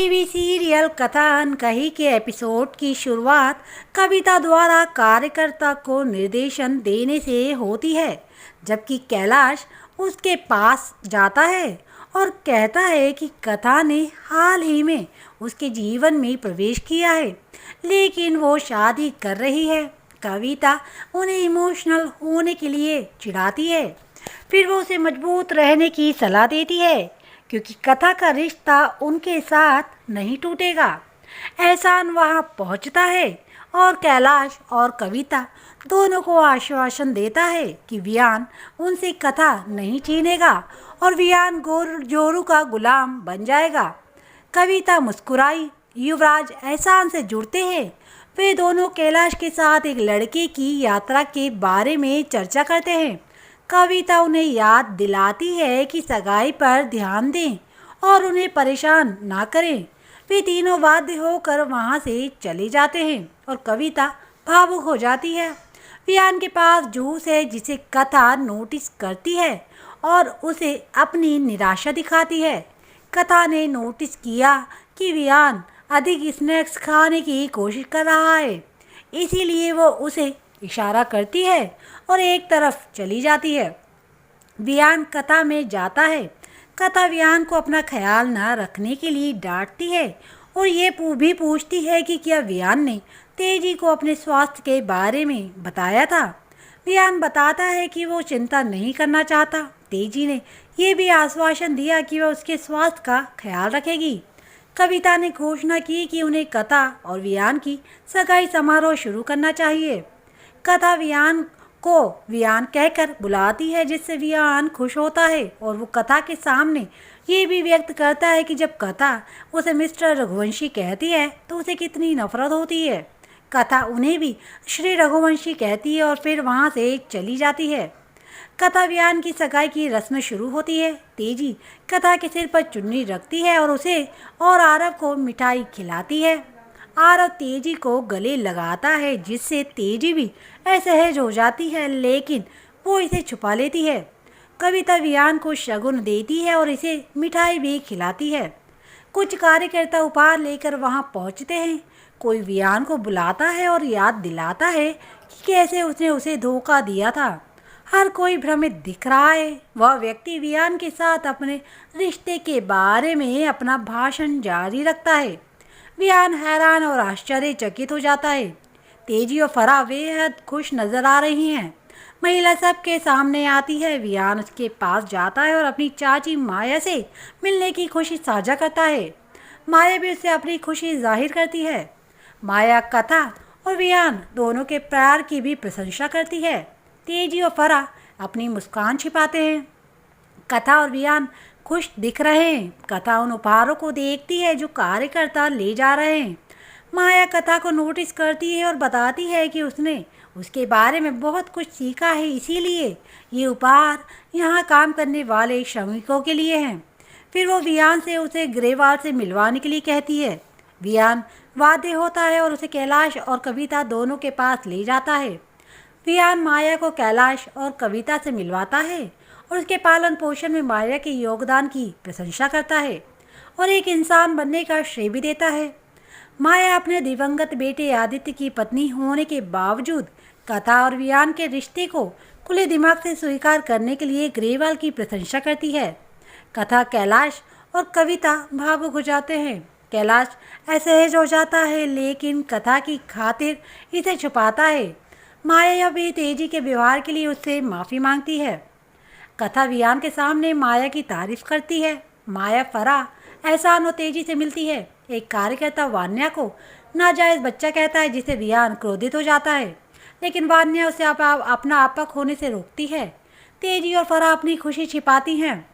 TV serial कथा अनकही के एपिसोड की शुरुआत कविता द्वारा कार्यकर्ता को निर्देशन देने से होती है, जबकि कैलाश उसके पास जाता है और कहता है कि कथा ने हाल ही में उसके जीवन में प्रवेश किया है, लेकिन वो शादी कर रही है। कविता उन्हें इमोशनल होने के लिए चिढ़ाती है, फिर वो उसे मजबूत रहने की सलाह देती है क्योंकि कथा का रिश्ता उनके साथ नहीं टूटेगा। एहसान वहाँ पहुँचता है और कैलाश और कविता दोनों को आश्वासन देता है कि वियान उनसे कथा नहीं छीनेगा और वियान जोरू का गुलाम बन जाएगा। कविता मुस्कुराई। युवराज एहसान से जुड़ते हैं। वे दोनों कैलाश के साथ एक लड़के की यात्रा के बारे में चर्चा करते हैं। कविता उन्हें याद दिलाती है कि सगाई पर ध्यान दें और उन्हें परेशान ना करें। वे तीनों बाध्य होकर वहाँ से चले जाते हैं और कविता भावुक हो जाती है। वियान के पास जूस है जिसे कथा नोटिस करती है और उसे अपनी निराशा दिखाती है। कथा ने नोटिस किया कि वियान अधिक स्नैक्स खाने की कोशिश कर रहा है, इसीलिए वो उसे इशारा करती है और एक तरफ चली जाती है। वियान कथा में जाता है। कथा वियान को अपना ख्याल न रखने के लिए डांटती है और ये भी पूछती है कि क्या वियान ने तेजी को अपने स्वास्थ्य के बारे में बताया था। वियान बताता है कि वो चिंता नहीं करना चाहता। तेजी ने यह भी आश्वासन दिया कि वह उसके स्वास्थ्य का ख्याल रखेगी। कविता ने घोषणा की कि उन्हें कथा और वियान की सगाई समारोह शुरू करना चाहिए। कथा वियान को वियान कहकर बुलाती है, जिससे वियान खुश होता है और वो कथा के सामने ये भी व्यक्त करता है कि जब कथा उसे मिस्टर रघुवंशी कहती है तो उसे कितनी नफरत होती है। कथा उन्हें भी श्री रघुवंशी कहती है और फिर वहाँ से चली जाती है। कथा वियान की सगाई की रस्म शुरू होती है। तेजी कथा के सिर पर चुन्नी रखती है और उसे और आरव को मिठाई खिलाती है। आरव तेजी को गले लगाता है, जिससे तेजी भी असहज हो जाती है, लेकिन वो इसे छुपा लेती है। कविता वियान को शगुन देती है और इसे मिठाई भी खिलाती है। कुछ कार्यकर्ता उपहार लेकर वहां पहुंचते हैं। कोई वियान को बुलाता है और याद दिलाता है कि कैसे उसने उसे धोखा दिया था। हर कोई भ्रमित दिख रहा है। वह व्यक्ति वियान के साथ अपने रिश्ते के बारे में अपना भाषण जारी रखता है। वियान हैरान और आश्चर्यचकित हो जाता है। तेजी और फराह बेहद खुश नजर आ रही हैं। महिला सबके सामने आती है। वियान उसके पास जाता है और अपनी चाची माया से मिलने की खुशी साझा करता है। माया भी उससे अपनी खुशी जाहिर करती है। माया कथा और वियान दोनों के प्यार की भी प्रशंसा करती है। तेजी और फराह अपनी मुस्कान छिपाते हैं। कथा और वियान खुश दिख रहे हैं। कथा उन उपहारों को देखती है जो कार्यकर्ता ले जा रहे हैं। माया कथा को नोटिस करती है और बताती है कि उसने उसके बारे में बहुत कुछ सीखा है, इसीलिए ये उपहार यहाँ काम करने वाले श्रमिकों के लिए हैं। फिर वो वियान से उसे ग्रेवाल से मिलवाने के लिए कहती है। वियान वादे होता है और उसे कैलाश और कविता दोनों के पास ले जाता है। वियान माया को कैलाश और कविता से मिलवाता है और उसके पालन पोषण में माया के योगदान की प्रशंसा करता है और एक इंसान बनने का श्रेय भी देता है। माया अपने दिवंगत बेटे आदित्य की पत्नी होने के बावजूद कथा और वियान के रिश्ते को खुले दिमाग से स्वीकार करने के लिए ग्रेवाल की प्रशंसा करती है। कथा, कैलाश और कविता भावुक हो जाते हैं। कैलाश असहज हो जाता है, लेकिन कथा की खातिर इसे छुपाता है। माया भी तेजी के व्यवहार के लिए उससे माफ़ी मांगती है। कथा वियान के सामने माया की तारीफ करती है। माया, फराह, एहसान और तेजी से मिलती है। एक कार्यकर्ता वान्या को नाजायज़ बच्चा कहता है, जिसे वियान क्रोधित हो जाता है, लेकिन वान्या उसे अपना आपक होने से रोकती है। तेजी और फराह अपनी खुशी छिपाती हैं।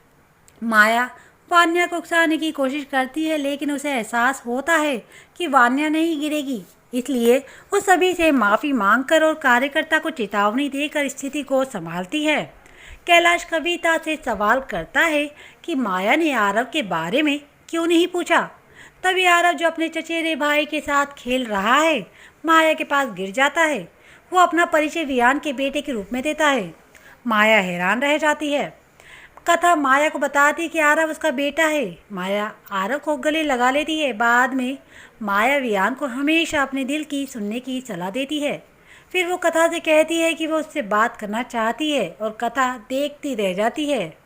माया वान्या को उकसाने की कोशिश करती है, लेकिन उसे एहसास होता है कि वान्या नहीं गिरेगी, इसलिए वो सभी से माफ़ी मांगकर और कार्यकर्ता को चेतावनी देकर स्थिति को संभालती है। कैलाश कविता से सवाल करता है कि माया ने आरव के बारे में क्यों नहीं पूछा। तभी आरव, जो अपने चचेरे भाई के साथ खेल रहा है, माया के पास गिर जाता है। वो अपना परिचय वियान के बेटे के रूप में देता है। माया हैरान रह जाती है। कथा माया को बताती कि आरव उसका बेटा है। माया आरव को गले लगा लेती है। बाद में माया वियान को हमेशा अपने दिल की सुनने की सलाह देती है। फिर वो कथा से कहती है कि वो उससे बात करना चाहती है और कथा देखती रह जाती है।